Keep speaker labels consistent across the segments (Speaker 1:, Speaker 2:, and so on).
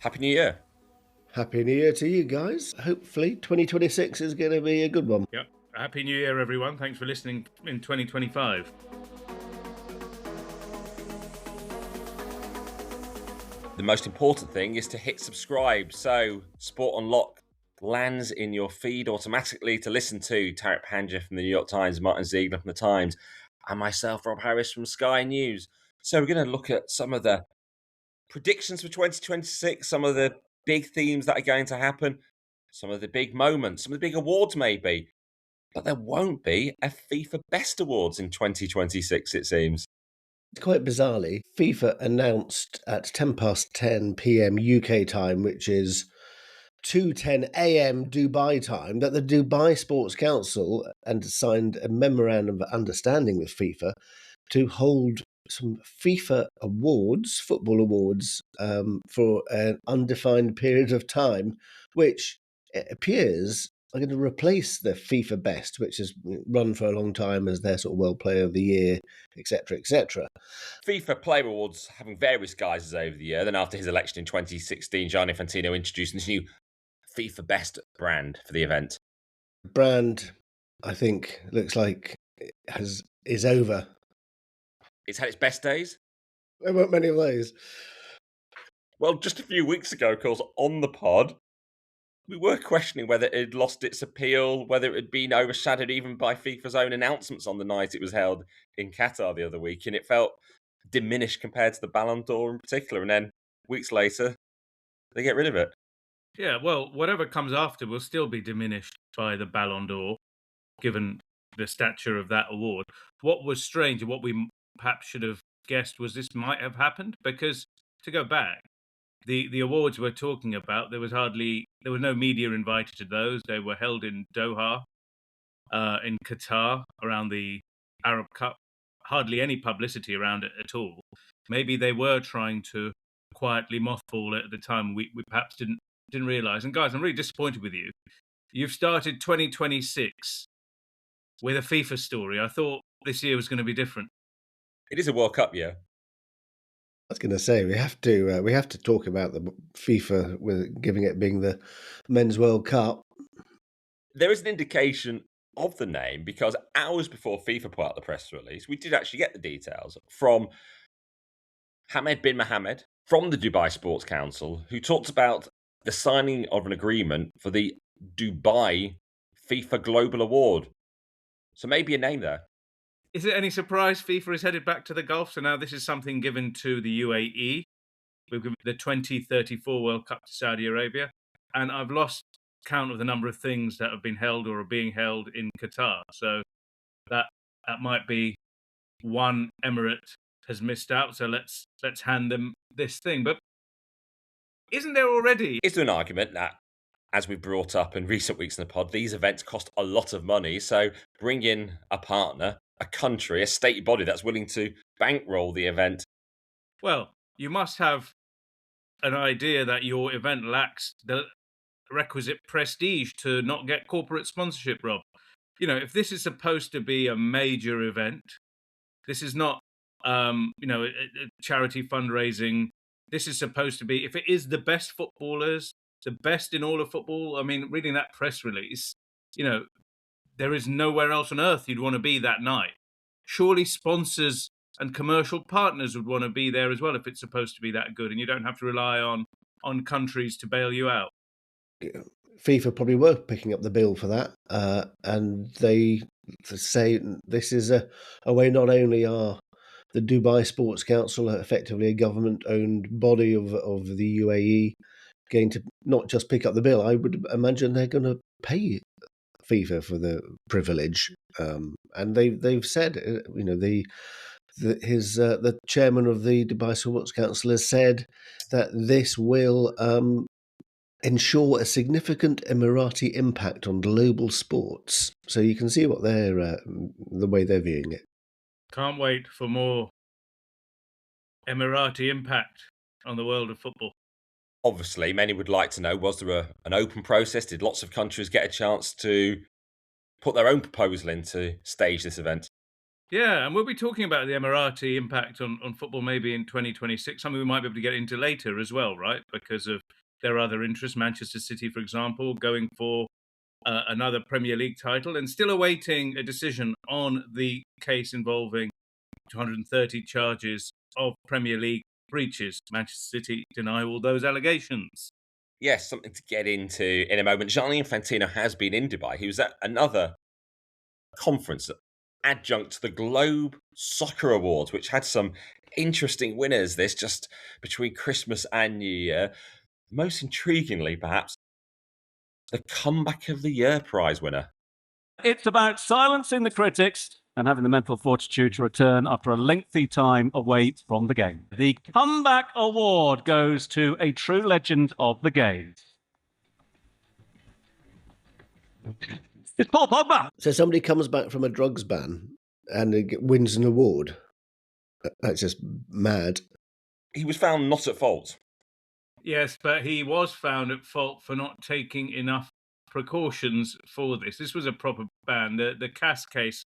Speaker 1: Happy New Year.
Speaker 2: Happy New Year to you guys. Hopefully 2026 is going to be a good one.
Speaker 3: Yep. Happy New Year, everyone. Thanks for listening in 2025.
Speaker 1: The most important thing is to hit subscribe so Sport Unlock lands in your feed automatically to listen to Tariq Panja from the New York Times, Martyn Ziegler from the Times, and myself, Rob Harris from Sky News. So we're going to look at some of the predictions for 2026, some of the big themes that are going to happen, some of the big moments, some of the big awards maybe. But there won't be a FIFA Best Awards in 2026, it seems.
Speaker 2: Quite bizarrely, FIFA announced at 10 past 10 p.m. UK time, which is 2:10 a.m. Dubai time, that the Dubai Sports Council and signed a memorandum of understanding with FIFA to hold some FIFA awards, football awards, for an undefined period of time, which it appears are going to replace the FIFA Best, which has run for a long time as their sort of World Player of the Year, etc., etc.
Speaker 1: FIFA Player Awards having various guises over the year. Then after his election in 2016, Gianni Infantino introduced this new FIFA Best brand for the event.
Speaker 2: Brand, I think, looks like is over.
Speaker 1: It's had its best days.
Speaker 2: There weren't many of those.
Speaker 1: Well, just a few weeks ago, of course, on the pod, we were questioning whether it had lost its appeal, whether it had been overshadowed even by FIFA's own announcements on the night it was held in Qatar the other week, and it felt diminished compared to the Ballon d'Or in particular. And then weeks later, they get rid of it.
Speaker 3: Yeah, well, whatever comes after will still be diminished by the Ballon d'Or, given the stature of that award. What was strange and what we perhaps should have guessed was this might have happened because, to go back, the awards we're talking about, there was no media invited to those. They were held in Doha, in Qatar, around the Arab Cup. Hardly any publicity around it at all. Maybe they were trying to quietly mothball it at the time. We perhaps didn't realise. And guys, I'm really disappointed with you. You've started 2026 with a FIFA story. I thought this year was going to be different.
Speaker 1: It is a World Cup year.
Speaker 2: I was going to say we have to talk about the FIFA with giving it being the Men's World Cup.
Speaker 1: There is an indication of the name because hours before FIFA put out the press release, we did actually get the details from Hamed bin Mohammed from the Dubai Sports Council, who talked about the signing of an agreement for the Dubai FIFA Global Award. So maybe a name there.
Speaker 3: Is it any surprise FIFA is headed back to the Gulf? So now this is something given to the UAE. We've given the 2034 World Cup to Saudi Arabia. And I've lost count of the number of things that have been held or are being held in Qatar. So that might be one emirate has missed out. So let's hand them this thing. But isn't there already?
Speaker 1: Is there an argument that, as we brought up in recent weeks in the pod, these events cost a lot of money. So bring in a partner, a country, a state body that's willing to bankroll the event.
Speaker 3: Well, you must have an idea that your event lacks the requisite prestige to not get corporate sponsorship, Rob. You know, if this is supposed to be a major event, this is not, a charity fundraising. This is supposed to be, if it is the best footballers, the best in all of football. I mean, reading that press release, there is nowhere else on earth you'd want to be that night. Surely sponsors and commercial partners would want to be there as well if it's supposed to be that good, and you don't have to rely on countries to bail you out.
Speaker 2: FIFA probably were picking up the bill for that, and they say this is a way not only are the Dubai Sports Council effectively a government-owned body of the UAE going to not just pick up the bill, I would imagine they're going to pay FIFA for the privilege, and they've said, the chairman of the Dubai Sports Council has said that this will ensure a significant Emirati impact on global sports. So you can see what the way they're viewing it.
Speaker 3: Can't wait for more Emirati impact on the world of football.
Speaker 1: Obviously, many would like to know, was there an open process? Did lots of countries get a chance to put their own proposal in to stage this event?
Speaker 3: Yeah, and we'll be talking about the Emirati impact on football maybe in 2026, something we might be able to get into later as well, right? Because of their other interests. Manchester City, for example, going for another Premier League title and still awaiting a decision on the case involving 230 charges of Premier League breaches. Manchester City deny all those allegations.
Speaker 1: Yes, something to get into in a moment. Gianni Infantino has been in Dubai. He was at another conference, adjunct to the Globe Soccer Awards, which had some interesting winners. This just between Christmas and New Year. Most intriguingly, perhaps, the Comeback of the Year prize winner.
Speaker 4: It's about silencing the critics and having the mental fortitude to return after a lengthy time away from the game. The Comeback Award goes to a true legend of the game. It's Paul Pogba.
Speaker 2: So somebody comes back from a drugs ban and wins an award. That's just mad.
Speaker 1: He was found not at fault.
Speaker 3: Yes, but he was found at fault for not taking enough precautions for this. This was a proper ban. The Cass case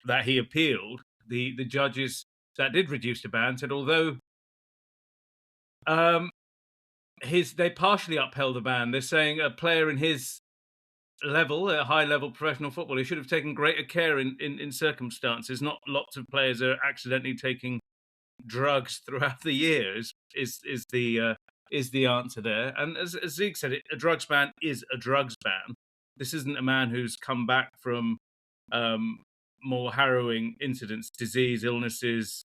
Speaker 3: that he appealed, the judges that did reduce the ban said although they partially upheld the ban. They're saying a player in his level, a high-level professional footballer, should have taken greater care in circumstances. Not lots of players are accidentally taking drugs throughout the year. Is the answer there? And as Zeke said, a drugs ban is a drugs ban. This isn't a man who's come back from more harrowing incidents, disease, illnesses,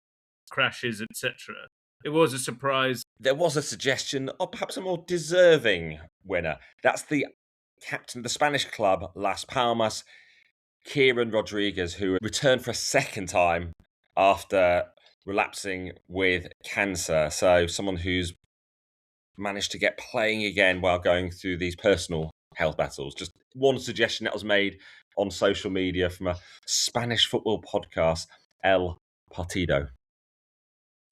Speaker 3: crashes, etc. It was a surprise.
Speaker 1: There was a suggestion of perhaps a more deserving winner. That's the captain of the Spanish club, Las Palmas, Kieran Rodriguez, who returned for a second time after relapsing with cancer. So someone who's managed to get playing again while going through these personal health battles. Just one suggestion that was made on social media from a Spanish football podcast, El Partido.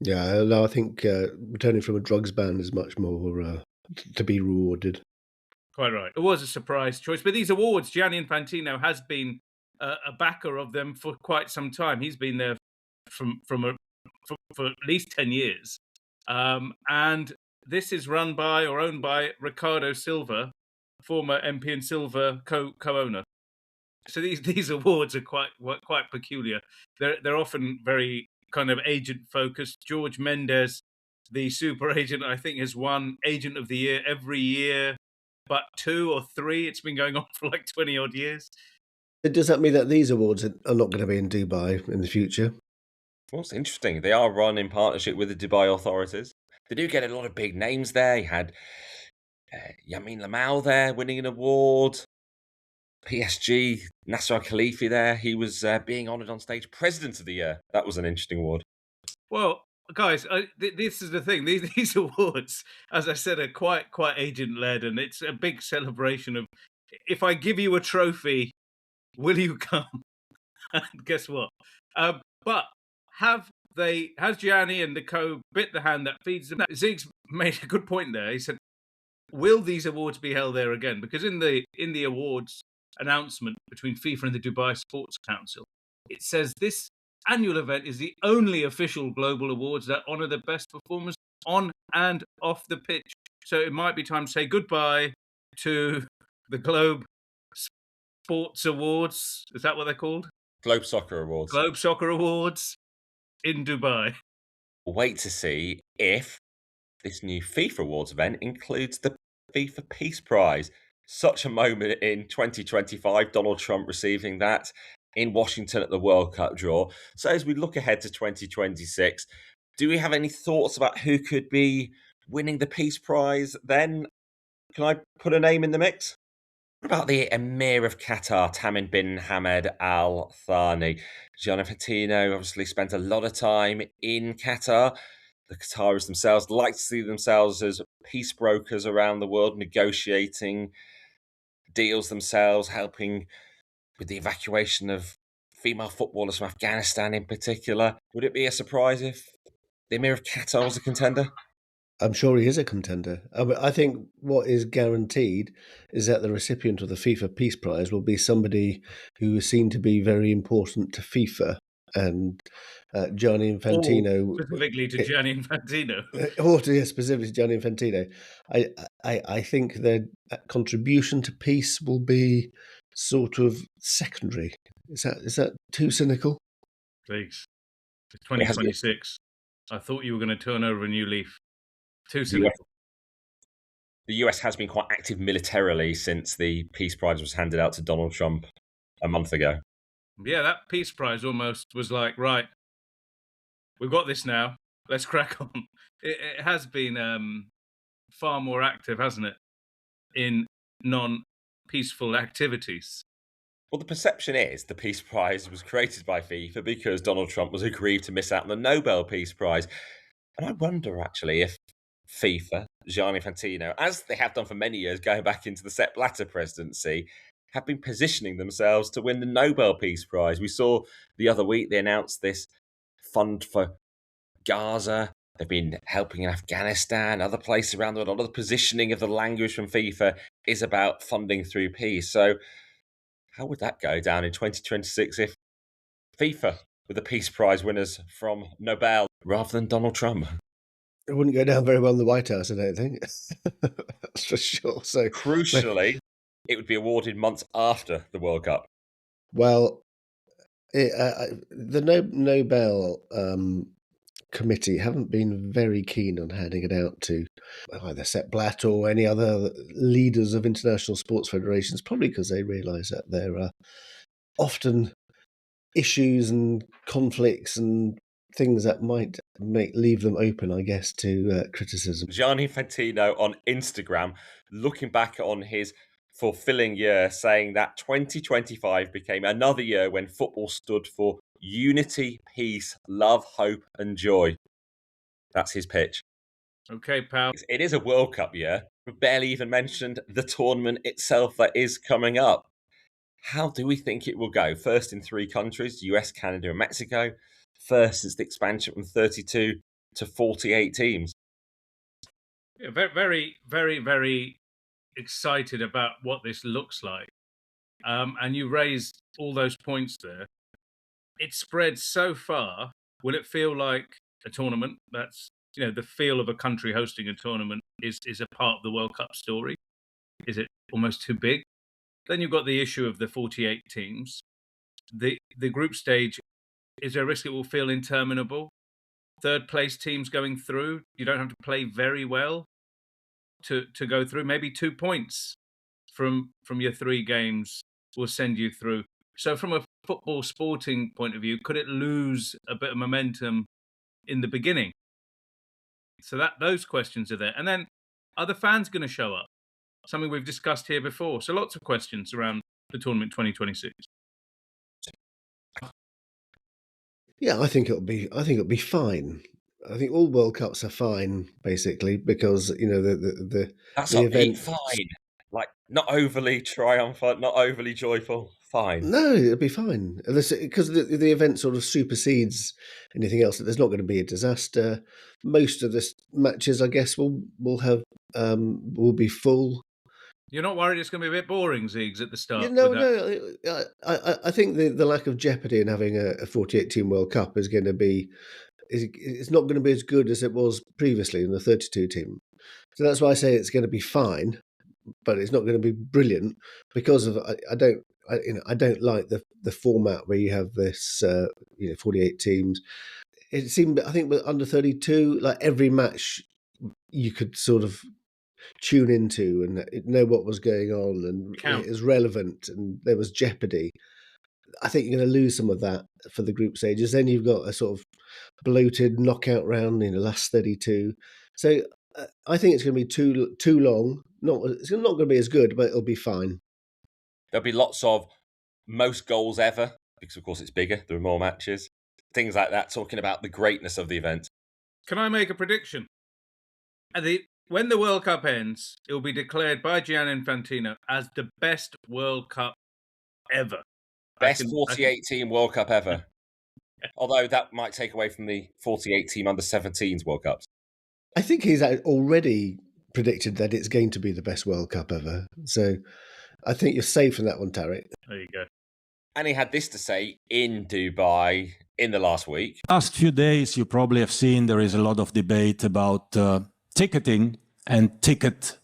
Speaker 2: Yeah, no, I think returning from a drugs ban is much more to be rewarded.
Speaker 3: Quite right. It was a surprise choice. But these awards, Gianni Infantino has been a backer of them for quite some time. He's been there for at least 10 years. And this is run by or owned by Ricardo Silva, former MP and Silva co-owner. So these awards are quite peculiar. They're often very kind of agent focused. George Mendes, the super agent, I think has won Agent of the Year every year, but 2 or 3. It's been going on for like 20 odd years.
Speaker 2: Does that mean that these awards are not going to be in Dubai in the future?
Speaker 1: Well, it's interesting. They are run in partnership with the Dubai authorities. They do get a lot of big names there. You had Yamin Lamau there winning an award. PSG, Nasser Al-Khalifi there. He was being honoured on stage. President of the Year. That was an interesting award.
Speaker 3: Well, guys, this is the thing. These awards, as I said, are quite agent-led, and it's a big celebration of, if I give you a trophy, will you come? And guess what? But has Gianni and the co bit the hand that feeds them? Zeke's made a good point there. He said, will these awards be held there again? Because in the awards announcement between FIFA and the Dubai Sports Council, it says this annual event is the only official global awards that honour the best performers on and off the pitch. So it might be time to say goodbye to the Globe Sports Awards. Is that what they're called?
Speaker 1: Globe Soccer Awards.
Speaker 3: Globe Soccer Awards in Dubai.
Speaker 1: We'll wait to see if this new FIFA Awards event includes the FIFA Peace Prize. Such a moment in 2025, Donald Trump receiving that in Washington at the World Cup draw. So as we look ahead to 2026, do we have any thoughts about who could be winning the Peace Prize then? Can I put a name in the mix? What about the Emir of Qatar, Tamim bin Hamad Al Thani? Gianni Infantino obviously spent a lot of time in Qatar. The Qataris themselves like to see themselves as peace brokers around the world, negotiating deals themselves, helping with the evacuation of female footballers from Afghanistan in particular. Would it be a surprise if the Emir of Qatar was a contender?
Speaker 2: I'm sure he is a contender. I think what is guaranteed is that the recipient of the FIFA Peace Prize will be somebody who is seen to be very important to FIFA, and Gianni Infantino,
Speaker 3: specifically to Gianni Infantino.
Speaker 2: or specifically Gianni Infantino. I think their contribution to peace will be sort of secondary. Is that too cynical?
Speaker 3: Please, it's 2026. I thought you were going to turn over a new leaf. Too cynical.
Speaker 1: The US has been quite active militarily since the Peace Prize was handed out to Donald Trump a month ago.
Speaker 3: Yeah, that Peace Prize almost was like, right, we've got this now. Let's crack on. It has been far more active, hasn't it, in non-peaceful activities?
Speaker 1: Well, the perception is the Peace Prize was created by FIFA because Donald Trump was aggrieved to miss out on the Nobel Peace Prize. And I wonder, actually, if FIFA, Gianni Infantino, as they have done for many years, going back into the Sepp Blatter presidency, have been positioning themselves to win the Nobel Peace Prize. We saw the other week they announced this fund for Gaza. They've been helping in Afghanistan, other places around the world. A lot of the positioning of the language from FIFA is about funding through peace. So how would that go down in 2026 if FIFA were the Peace Prize winners from Nobel rather than Donald Trump?
Speaker 2: It wouldn't go down very well in the White House, I don't think. That's for sure. So,
Speaker 1: crucially, it would be awarded months after the World Cup.
Speaker 2: Well, the Nobel committee haven't been very keen on handing it out to either Sepp Blatter or any other leaders of international sports federations, probably because they realise that there are often issues and conflicts and things that might leave them open, I guess, to criticism.
Speaker 1: Gianni Infantino on Instagram, looking back on his fulfilling year, saying that 2025 became another year when football stood for unity, peace, love, hope, and joy. That's his pitch.
Speaker 3: Okay, pal.
Speaker 1: It is a World Cup year. We've barely even mentioned the tournament itself that is coming up. How do we think it will go? First in 3 countries, US, Canada, and Mexico. First is the expansion from 32 to 48 teams.
Speaker 3: Yeah, very, very, very, very excited about what this looks like. And you raised all those points there. It spread so far. Will it feel like a tournament? That's, the feel of a country hosting a tournament is a part of the World Cup story. Is it almost too big? Then you've got the issue of the 48 teams. The group stage, is there a risk it will feel interminable? Third place teams going through, you don't have to play very well to go through. Maybe 2 points from your 3 games will send you through. So from a football sporting point of view, could it lose a bit of momentum in the beginning? So those questions are there. And then, are the fans going to show up? Something we've discussed here before. So lots of questions around the tournament 2026.
Speaker 2: Yeah, I think it'll be fine. I think all World Cups are fine, basically, because the event
Speaker 1: fine. Like, not overly triumphant, not overly joyful. Fine.
Speaker 2: No, it'll be fine because the event sort of supersedes anything else. There's not going to be a disaster. Most of the matches, I guess, will be full.
Speaker 3: You're not worried it's going to be a bit boring, Ziegs, at the start?
Speaker 2: No. I think the lack of jeopardy in having a 48-team World Cup is going to be. It's not going to be as good as it was previously in the 32-team. So that's why I say it's going to be fine, but it's not going to be brilliant because of I don't like the format where you have this 48 teams. It seemed, I think, with under 32, like every match you could sort of tune into and know what was going on, and it was relevant, and there was jeopardy. I think you're going to lose some of that for the group stages. Then you've got a sort of bloated knockout round in the last 32. So I think it's going to be too long. It's not going to be as good, but it'll be fine.
Speaker 1: There'll be lots of most goals ever, because of course it's bigger, there are more matches. Things like that, talking about the greatness of the event.
Speaker 3: Can I make a prediction? When the World Cup ends, it will be declared by Gianni Infantino as the best World Cup ever.
Speaker 1: Best 48-team World Cup ever. Although that might take away from the 48-team under-17s World Cups.
Speaker 2: I think he's already predicted that it's going to be the best World Cup ever. So I think you're safe in that one, Tariq.
Speaker 3: There you go.
Speaker 1: And he had this to say in Dubai in the last week.
Speaker 5: Last few days, you probably have seen there is a lot of debate about ticketing and ticket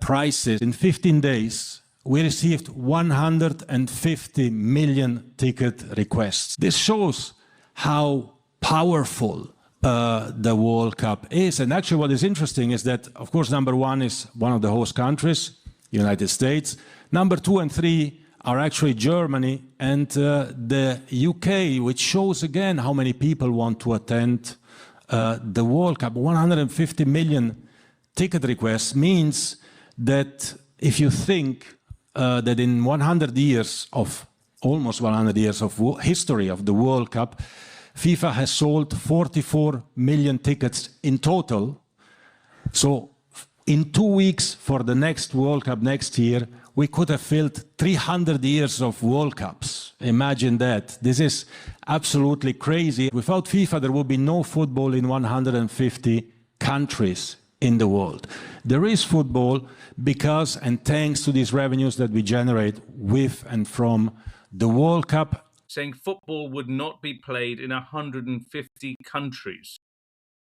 Speaker 5: prices. In 15 days, we received 150 million ticket requests. This shows how powerful the World Cup is. And actually what is interesting is that, of course, number one is one of the host countries, United States. Number 2 and 3 are actually Germany and the UK, which shows again how many people want to attend the World Cup. 150 million ticket requests means that if you think that in 100 years of, almost 100 years of history of the World Cup, FIFA has sold 44 million tickets in total. So in 2 weeks for the next World Cup next year, we could have filled 300 years of World Cups. Imagine that. This is absolutely crazy. Without FIFA, there would be no football in 150 countries in the world. There is football because and thanks to these revenues that we generate with and from the World Cup.
Speaker 3: Saying football would not be played in 150 countries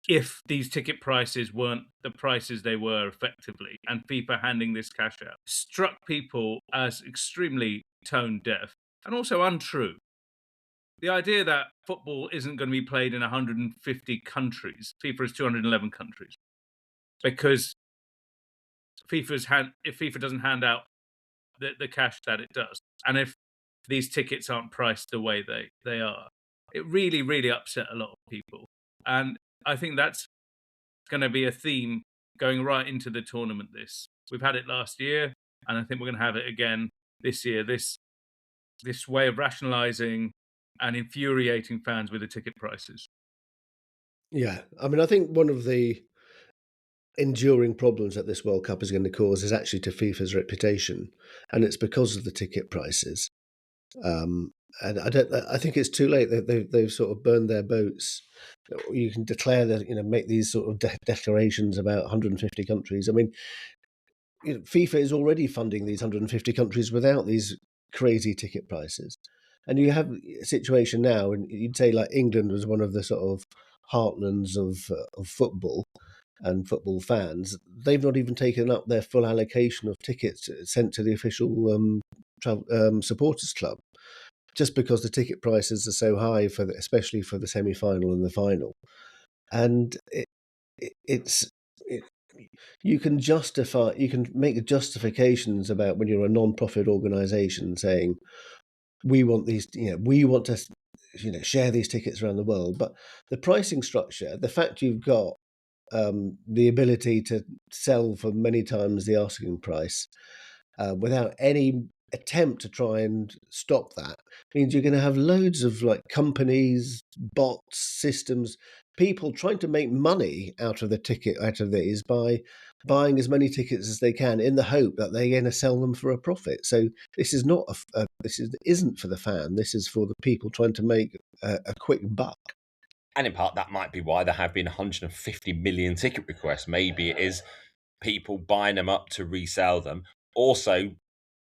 Speaker 3: if these ticket prices weren't the prices they were effectively, and FIFA handing this cash out struck people as extremely tone deaf and also untrue. The idea that football isn't going to be played in 150 countries, FIFA is 211 countries, because if FIFA doesn't hand out the cash that it does, and if these tickets aren't priced the way they are, it really, really upset a lot of people. And I think that's going to be a theme going right into the tournament. We've had it last year, and I think we're going to have it again this year. This way of rationalizing and infuriating fans with the ticket prices.
Speaker 2: Yeah, I mean, I think one of the enduring problems that this World Cup is going to cause is actually to FIFA's reputation, and it's because of the ticket prices. And I think it's too late. They've sort of burned their boats. You can declare that, make these sort of declarations about 150 countries. I mean, FIFA is already funding these 150 countries without these crazy ticket prices. And you have a situation now, and you'd say like England was one of the sort of heartlands of football and football fans. They've not even taken up their full allocation of tickets sent to the official supporters club, just because the ticket prices are so high especially for the semi-final and the final. And you can make justifications about when you're a non-profit organization saying we want these, we want to share these tickets around the world, but the pricing structure, the fact you've got the ability to sell for many times the asking price without any attempt to try and stop that means you're going to have loads of like companies, bots, systems, people trying to make money out of these by buying as many tickets as they can in the hope that they're going to sell them for a profit. So this is not isn't for the fan. This is for the people trying to make a quick buck.
Speaker 1: And in part, that might be why there have been 150 million ticket requests. Maybe it is people buying them up to resell them. Also,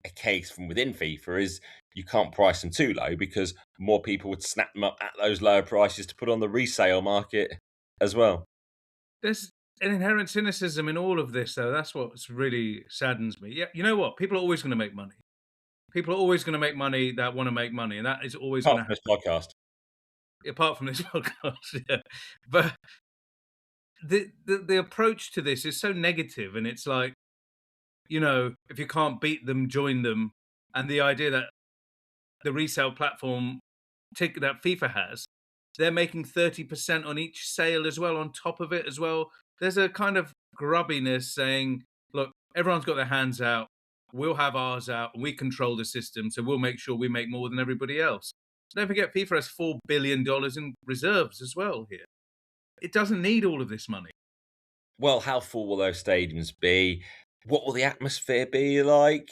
Speaker 1: a case from within FIFA is you can't price them too low because more people would snap them up at those lower prices to put on the resale market as well.
Speaker 3: There's an inherent cynicism in all of this, though. That's what really saddens me. Yeah, you know what? People are always going to make money. People are always going to make money that want to make money, and that is always going to happen.
Speaker 1: This podcast.
Speaker 3: Apart from this podcast, yeah. But the approach to this is so negative, and it's like, if you can't beat them, join them. And the idea that the resale platform that FIFA has, they're making 30% on each sale as well, on top of it as well. There's a kind of grubbiness saying, look, everyone's got their hands out. We'll have ours out, and we control the system, so we'll make sure we make more than everybody else. Don't forget, FIFA has $4 billion in reserves as well here. It doesn't need all of this money.
Speaker 1: Well, how full will those stadiums be? What will the atmosphere be like?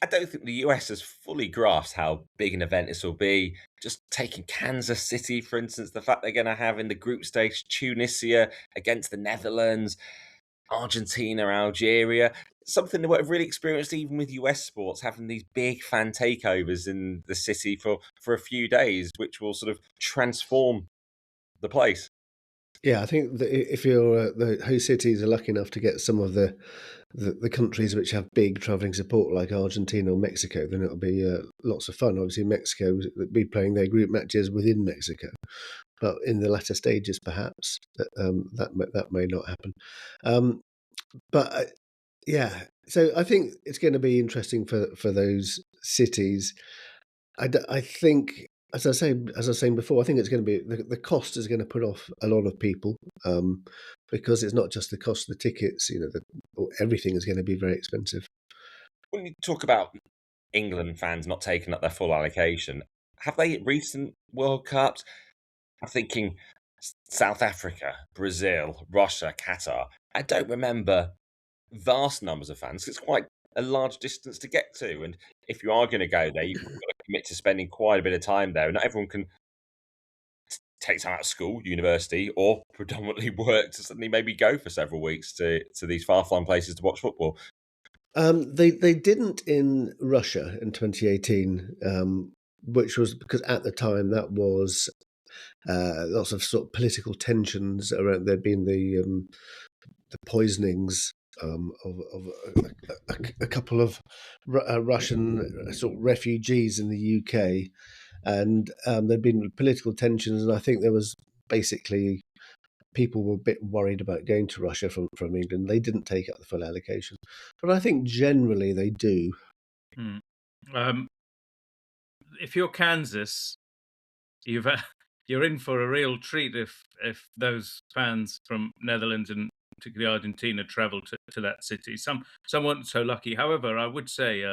Speaker 1: I don't think the US has fully grasped how big an event this will be. Just taking Kansas City, for instance, the fact they're going to have in the group stage Tunisia against the Netherlands, Argentina, Algeria, something that we've really experienced even with US sports, having these big fan takeovers in the city for a few days, which will sort of transform the place.
Speaker 2: Yeah, I think that if you're the host cities are lucky enough to get some of the countries which have big travelling support like Argentina or Mexico, then it'll be lots of fun. Obviously, Mexico will be playing their group matches within Mexico, but in the latter stages, perhaps that may not happen. But yeah, so I think it's going to be interesting for those cities. I think, as I was saying before, I think it's going to be the cost is going to put off a lot of people, because it's not just the cost of the tickets. Everything is going to be very expensive.
Speaker 1: When you talk about England fans not taking up their full allocation, have they at recent World Cups? I'm thinking South Africa, Brazil, Russia, Qatar. I don't remember vast numbers of fans. It's quite a large distance to get to, and if you are going to go there, you've got to commit to spending quite a bit of time there. Not everyone can take time out of school, university, or predominantly work to suddenly maybe go for several weeks to these far-flung places to watch football.
Speaker 2: They didn't in Russia in 2018, which was because at the time that was lots of sort of political tensions around. There'd been the poisonings of a couple of Russian sort of refugees in the UK, and there'd been political tensions, and I think there was basically people were a bit worried about going to Russia from England. They didn't take up the full allocation, but I think generally they do.
Speaker 3: If you're Kansas, you're in for a real treat if those fans from Netherlands and particularly Argentina travel to that city. Some weren't so lucky. However, I would say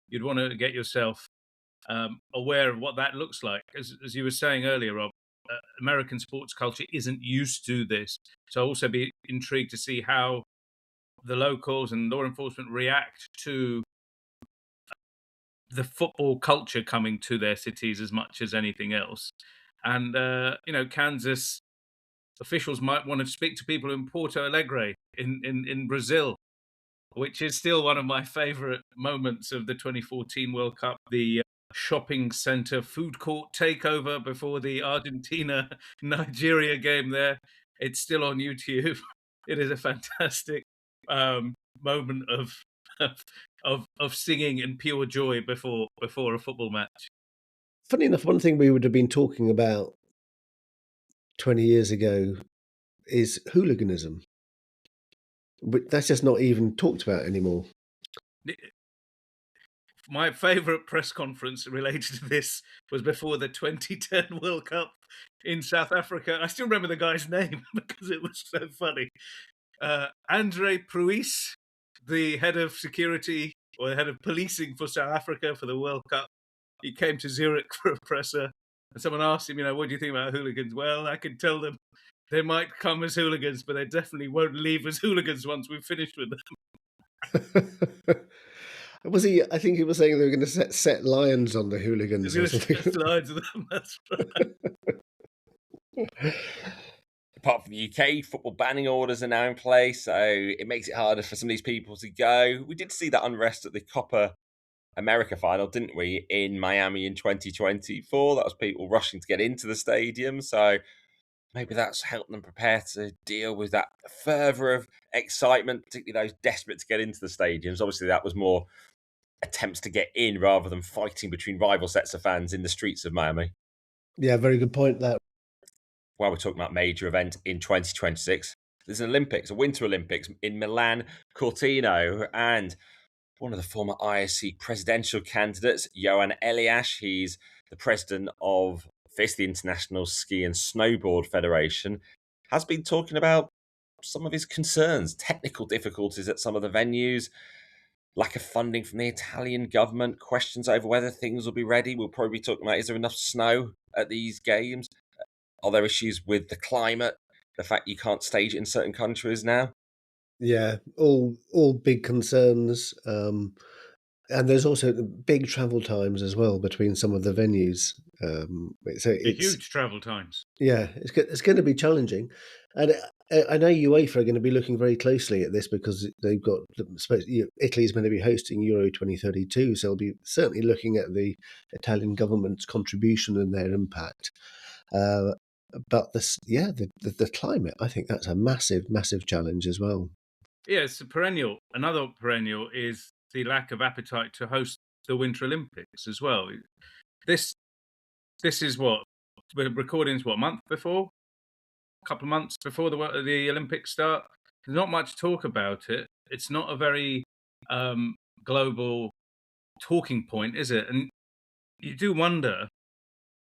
Speaker 3: you'd want to get yourself aware of what that looks like. As you were saying earlier, Rob, American sports culture isn't used to this. So I'll also be intrigued to see how the locals and law enforcement react to the football culture coming to their cities as much as anything else. And, Kansas officials might want to speak to people in Porto Alegre in Brazil, which is still one of my favorite moments of the 2014 World Cup, the shopping center food court takeover before the Argentina-Nigeria game there. It's still on YouTube. It is a fantastic moment of singing and pure joy before a football match.
Speaker 2: Funny enough, one thing we would have been talking about 20 years ago is hooliganism. But that's just not even talked about anymore.
Speaker 3: My favourite press conference related to this was before the 2010 World Cup in South Africa. I still remember the guy's name because it was so funny. Andre Pruis, the head of security or the head of policing for South Africa for the World Cup, he came to Zurich for a presser, and someone asked him, what do you think about hooligans? Well, I can tell them they might come as hooligans, but they definitely won't leave as hooligans once we've finished with them.
Speaker 2: Was he? I think he was saying they were going to set lions on the hooligans or something.
Speaker 3: Set lions on them, that's right.
Speaker 1: Apart from the UK, football banning orders are now in place, so it makes it harder for some of these people to go. We did see that unrest at the Copa America final, didn't we, in Miami in 2024? That was people rushing to get into the stadium, so maybe that's helped them prepare to deal with that fervour of excitement, particularly those desperate to get into the stadiums. Obviously, that was more attempts to get in rather than fighting between rival sets of fans in the streets of Miami.
Speaker 2: Yeah, very good point there.
Speaker 1: While we're talking about major event in 2026, there's an Olympics, a Winter Olympics in Milan Cortino, and one of the former ISC presidential candidates, Johan Elias, he's the president of FIS, the International Ski and Snowboard Federation, has been talking about some of his concerns, technical difficulties at some of the venues, lack of funding from the Italian government, questions over whether things will be ready. We'll probably be talking about, is there enough snow at these games? Are there issues with the climate, the fact you can't stage it in certain countries now?
Speaker 2: Yeah, all big concerns. And there's also big travel times as well between some of the venues. So it's
Speaker 3: huge travel times.
Speaker 2: Yeah, it's going to be challenging, and I know UEFA are going to be looking very closely at this because they've got Italy's going to be hosting Euro 2032, so they'll be certainly looking at the Italian government's contribution and their impact. But the climate, I think that's a massive challenge as well.
Speaker 3: Yeah, it's a perennial. Another perennial is the lack of appetite to host the Winter Olympics as well. This is what we're recording. What, a month before, a couple of months before the Olympics start. There's not much talk about it. It's not a very global talking point, is it? And you do wonder.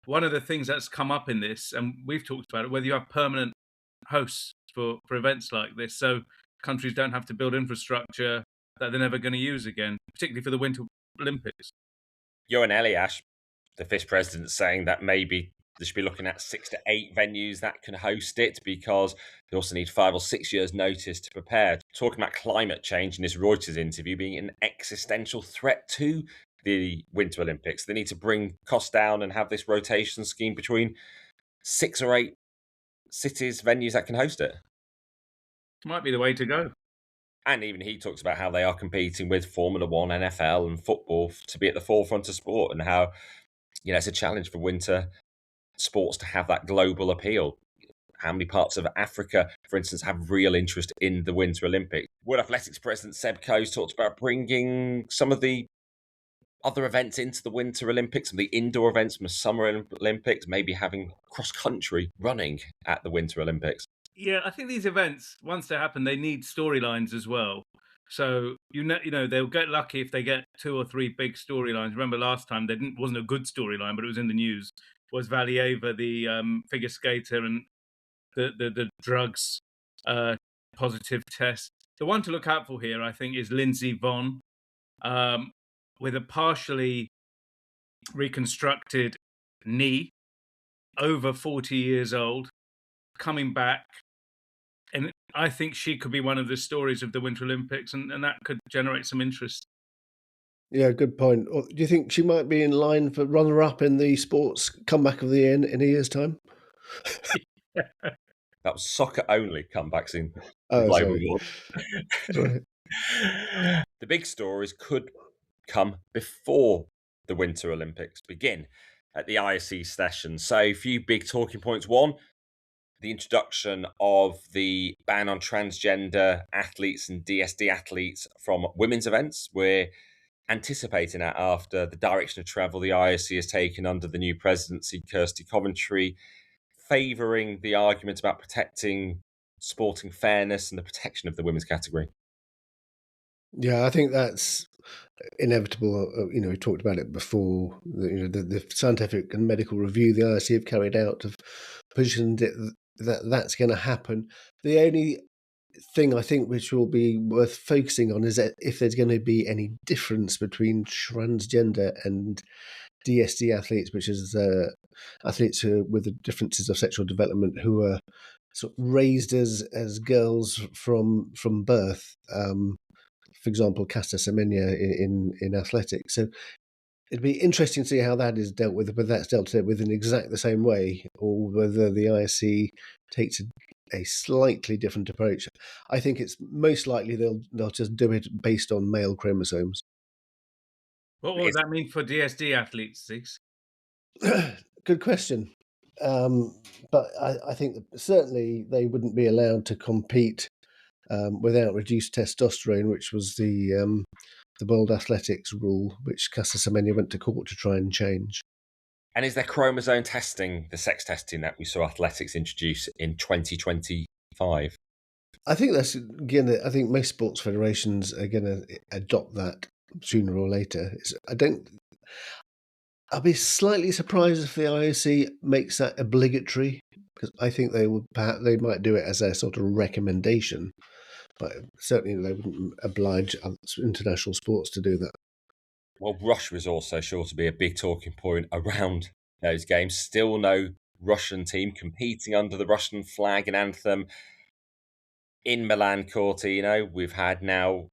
Speaker 3: One of the things that's come up in this, and we've talked about it, whether you have permanent hosts for events like this, so countries don't have to build infrastructure that they're never going to use again, particularly for the Winter Olympics.
Speaker 1: Johan Elias, the FIS president, saying that maybe they should be looking at 6 to 8 venues that can host it because they also need 5 or 6 years' notice to prepare. Talking about climate change in this Reuters interview being an existential threat to the Winter Olympics. They need to bring costs down and have this rotation scheme between 6 or 8 cities, venues that can host it.
Speaker 3: Might be the way to go.
Speaker 1: And even he talks about how they are competing with Formula One, NFL, and football to be at the forefront of sport, and how it's a challenge for winter sports to have that global appeal. How many parts of Africa, for instance, have real interest in the Winter Olympics? World Athletics President Seb Coe's talked about bringing some of the other events into the Winter Olympics, some of the indoor events from the Summer Olympics, maybe having cross-country running at the Winter Olympics.
Speaker 3: Yeah, I think these events, once they happen, they need storylines as well. So they'll get lucky if they get 2 or 3 big storylines. Remember last time wasn't a good storyline, but it was in the news. Was Valieva, the figure skater, and the drugs positive test. The one to look out for here, I think, is Lindsey Vonn, with a partially reconstructed knee, over 40 years old, coming back. And I think she could be one of the stories of the Winter Olympics, and that could generate some interest.
Speaker 2: Yeah, good point. Do you think she might be in line for runner-up in the sports comeback of the year in a year's time?
Speaker 1: That was soccer only comebacks in
Speaker 2: global
Speaker 1: war.
Speaker 2: Sorry.
Speaker 1: The big stories could come before the Winter Olympics begin at the IOC session. So a few big talking points. One, the introduction of the ban on transgender athletes and DSD athletes from women's events. We're anticipating that after the direction of travel the IOC has taken under the new presidency, Kirsty Coventry, favouring the argument about protecting sporting fairness and the protection of the women's category.
Speaker 2: Yeah, I think that's inevitable. We talked about it before. The scientific and medical review the IOC have carried out have positioned it that's going to happen. The only thing I think which will be worth focusing on is that if there's going to be any difference between transgender and DSD athletes, which is athletes who with the differences of sexual development who are sort of raised as girls from birth. For example, Caster Semenya in athletics. So it'd be interesting to see how that is dealt with, whether that's dealt with in exactly the same way, or whether the IOC takes a slightly different approach. I think it's most likely they'll just do it based on male chromosomes.
Speaker 3: What would that mean for DSD athletes, Ziggs?
Speaker 2: Good question. But I think that certainly they wouldn't be allowed to compete without reduced testosterone, which was the World Athletics rule, which Caster Semenya went to court to try and change.
Speaker 1: And is there chromosome testing, the sex testing that we saw athletics introduce in 2025?
Speaker 2: I think that's I think most sports federations are going to adopt that sooner or later. I'll be slightly surprised if the IOC makes that obligatory, because I think they might do it as a sort of recommendation, but certainly they wouldn't oblige international sports to do that.
Speaker 1: Well, Russia was also sure to be a big talking point around those games. Still no Russian team competing under the Russian flag and anthem in Milan Cortina. We've had now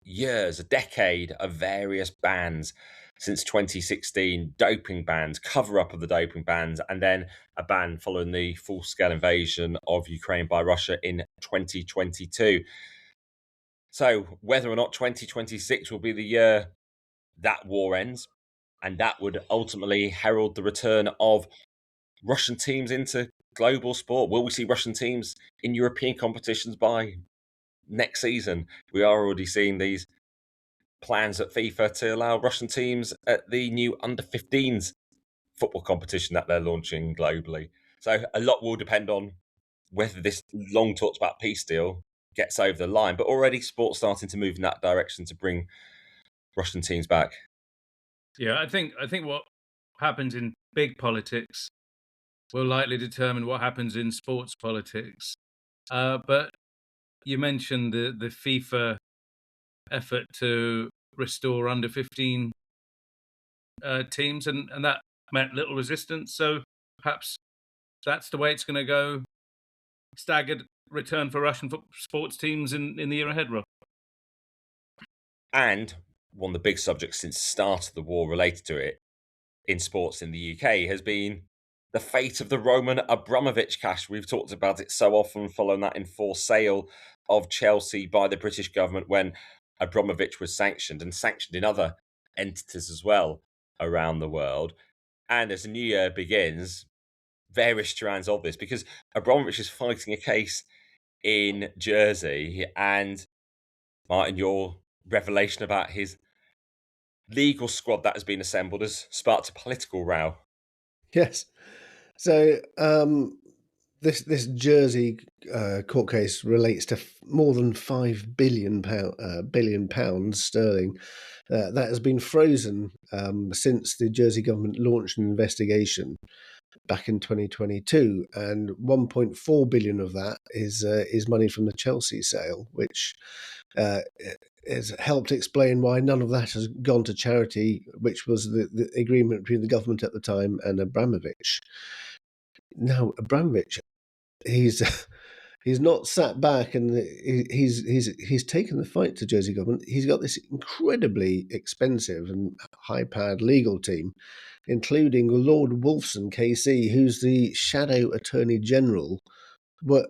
Speaker 1: years, a decade of various bans since 2016, doping bans, cover-up of the doping bans, and then a ban following the full-scale invasion of Ukraine by Russia in 2022. So whether or not 2026 will be the year that war ends, and that would ultimately herald the return of Russian teams into global sport. Will we see Russian teams in European competitions by next season? We are already seeing these plans at FIFA to allow Russian teams at the new under-15s football competition that they're launching globally. So a lot will depend on whether this long talked about peace deal gets over the line. But already sport's starting to move in that direction to bring Russian teams back.
Speaker 3: Yeah, I think what happens in big politics will likely determine what happens in sports politics. But you mentioned the FIFA effort to restore under 15 teams, and that met little resistance. So perhaps that's the way it's going to go. Staggered return for Russian sports teams in the year ahead, Rob.
Speaker 1: And one of the big subjects since the start of the war related to it in sports in the UK has been the fate of the Roman Abramovich cash. We've talked about it so often following that enforced sale of Chelsea by the British government when Abramovich was sanctioned and sanctioned in other entities as well around the world. And as the new year begins, various strands of this, because Abramovich is fighting a case in Jersey, and Martyn, your revelation about his legal squad that has been assembled has sparked a political row.
Speaker 2: Yes. So this Jersey court case relates to more than £5 billion sterling that has been frozen since the Jersey government launched an investigation back in 2022, and 1.4 billion of that is money from the Chelsea sale, which has helped explain why none of that has gone to charity, which was the agreement between the government at the time and Abramovich. Now, Abramovich, he's not sat back and he's taken the fight to Jersey government. He's got this incredibly expensive and high-powered legal team, including Lord Wolfson KC, who's the shadow attorney general, what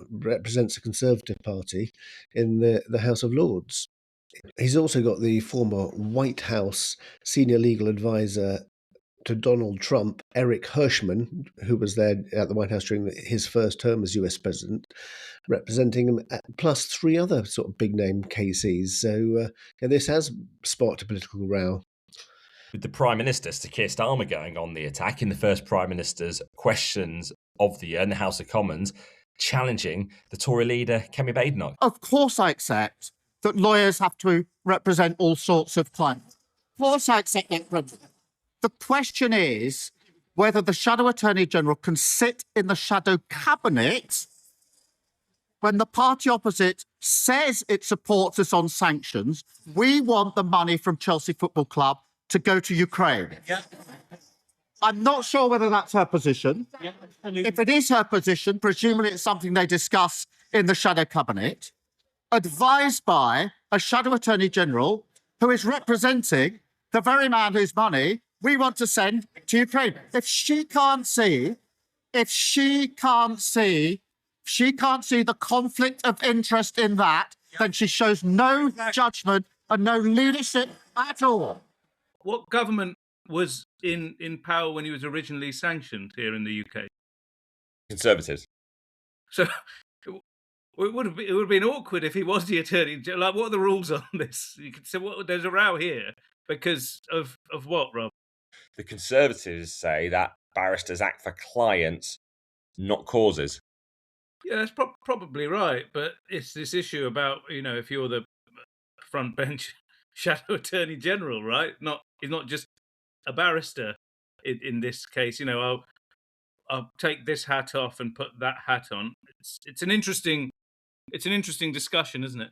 Speaker 2: represents the Conservative Party in the House of Lords. He's also got the former White House senior legal advisor to Donald Trump, Eric Hirschman, who was there at the White House during his first term as US president, representing him, plus three other sort of big-name KCs. So this has sparked a political row.
Speaker 1: With the Prime Minister, Sir Keir Starmer, going on the attack in the first Prime Minister's questions of the year in the House of Commons, challenging the Tory leader, Kemi Badenoch.
Speaker 6: Of course I accept that lawyers have to represent all sorts of clients. Of course I accept that principle. The question is whether the Shadow Attorney General can sit in the Shadow Cabinet when the party opposite says it supports us on sanctions. We want the money from Chelsea Football Club to go to Ukraine. Yeah. I'm not sure whether that's her position. Yeah. If it is her position, presumably it's something they discuss in the Shadow Cabinet, advised by a Shadow Attorney General who is representing the very man whose money we want to send to Ukraine. If she can't see the conflict of interest in that, then she shows no judgment and no leadership at all.
Speaker 3: What government was in power when he was originally sanctioned here in the UK?
Speaker 1: Conservatives.
Speaker 3: So it would have been awkward if he was the attorney. Like, what are the rules on this? You could say, there's a row here because of what, Rob?
Speaker 1: The Conservatives say that barristers act for clients, not causes.
Speaker 3: Yeah, that's probably right. But it's this issue about, if you're the front bench Shadow Attorney General, right? He's not just a barrister in this case. I'll take this hat off and put that hat on. It's an interesting discussion, isn't it?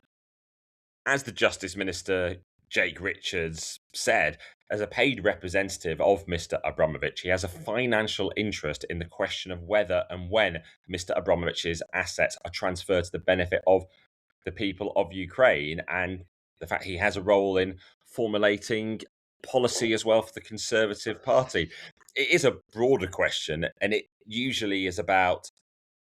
Speaker 1: As the Justice Minister, Jake Richards, said, as a paid representative of Mr. Abramovich, he has a financial interest in the question of whether and when Mr. Abramovich's assets are transferred to the benefit of the people of Ukraine. And the fact he has a role in formulating policy as well for the Conservative Party. It is a broader question, and it usually is about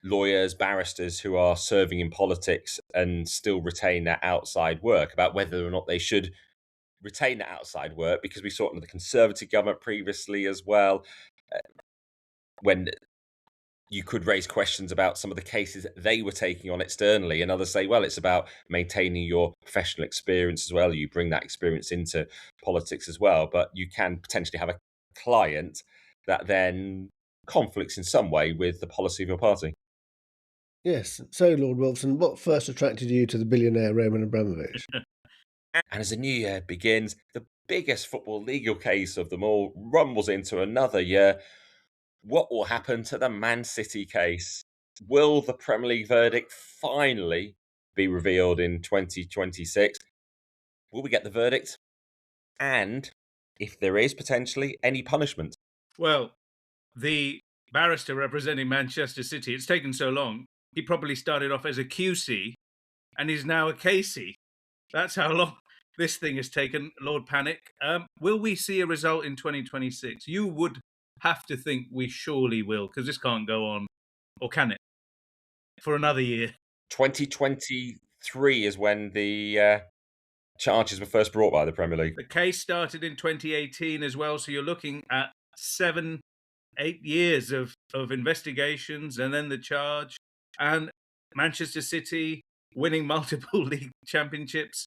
Speaker 1: lawyers, barristers who are serving in politics and still retain that outside work, about whether or not they should retain that outside work, because we saw it under the Conservative government previously as well, when you could raise questions about some of the cases they were taking on externally, and others say, well, it's about maintaining your professional experience as well. You bring that experience into politics as well, but you can potentially have a client that then conflicts in some way with the policy of your party.
Speaker 2: Yes. So, Lord Wilson, what first attracted you to the billionaire Roman Abramovich?
Speaker 1: And as the new year begins, the biggest football legal case of them all rumbles into another year. What will happen to the Man City case? Will the Premier League verdict finally be revealed in 2026? Will we get the verdict? And if there is potentially any punishment?
Speaker 3: Well, the barrister representing Manchester City, it's taken so long, he probably started off as a QC and is now a KC. That's how long this thing has taken, Lord Panic. Will we see a result in 2026? You would have to think we surely will, because this can't go on, or can it, for another year?
Speaker 1: 2023 is when the charges were first brought by the Premier League.
Speaker 3: The case started in 2018 as well, so you're looking at 7-8 years of investigations, and then the charge, and Manchester City winning multiple league championships,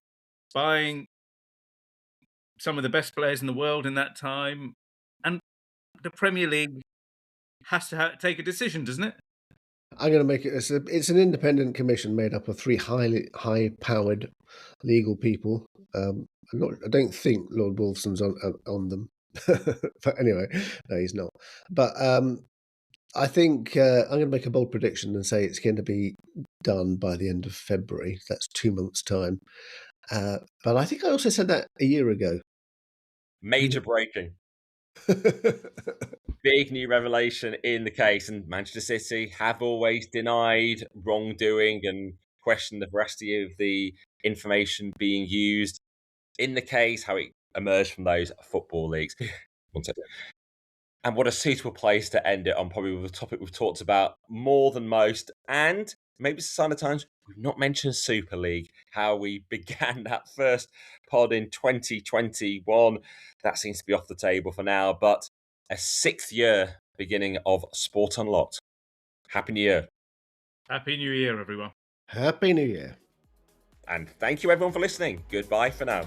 Speaker 3: buying some of the best players in the world in that time, and the Premier League has to take a decision, doesn't it?
Speaker 2: I'm going to make it. It's an independent commission made up of 3 high-powered legal people. I don't think Lord Wolfson's on them, but anyway, no, he's not. But I think I'm going to make a bold prediction and say it's going to be done by the end of February. That's 2 months' time. But I think I also said that a year ago.
Speaker 1: Major breaking. Big new revelation in the case, and Manchester City have always denied wrongdoing and questioned the veracity of the information being used in the case, how it emerged from those football leagues. One second. And what a suitable place to end it on, probably with a topic we've talked about more than most, and maybe it's a sign of times we've not mentioned Super League, how we began that first pod in 2021. That seems to be off the table for now, but a 6th year beginning of Sport Unlocked. Happy New Year.
Speaker 3: Happy New Year, everyone.
Speaker 2: Happy New Year.
Speaker 1: And thank you everyone for listening. Goodbye for now.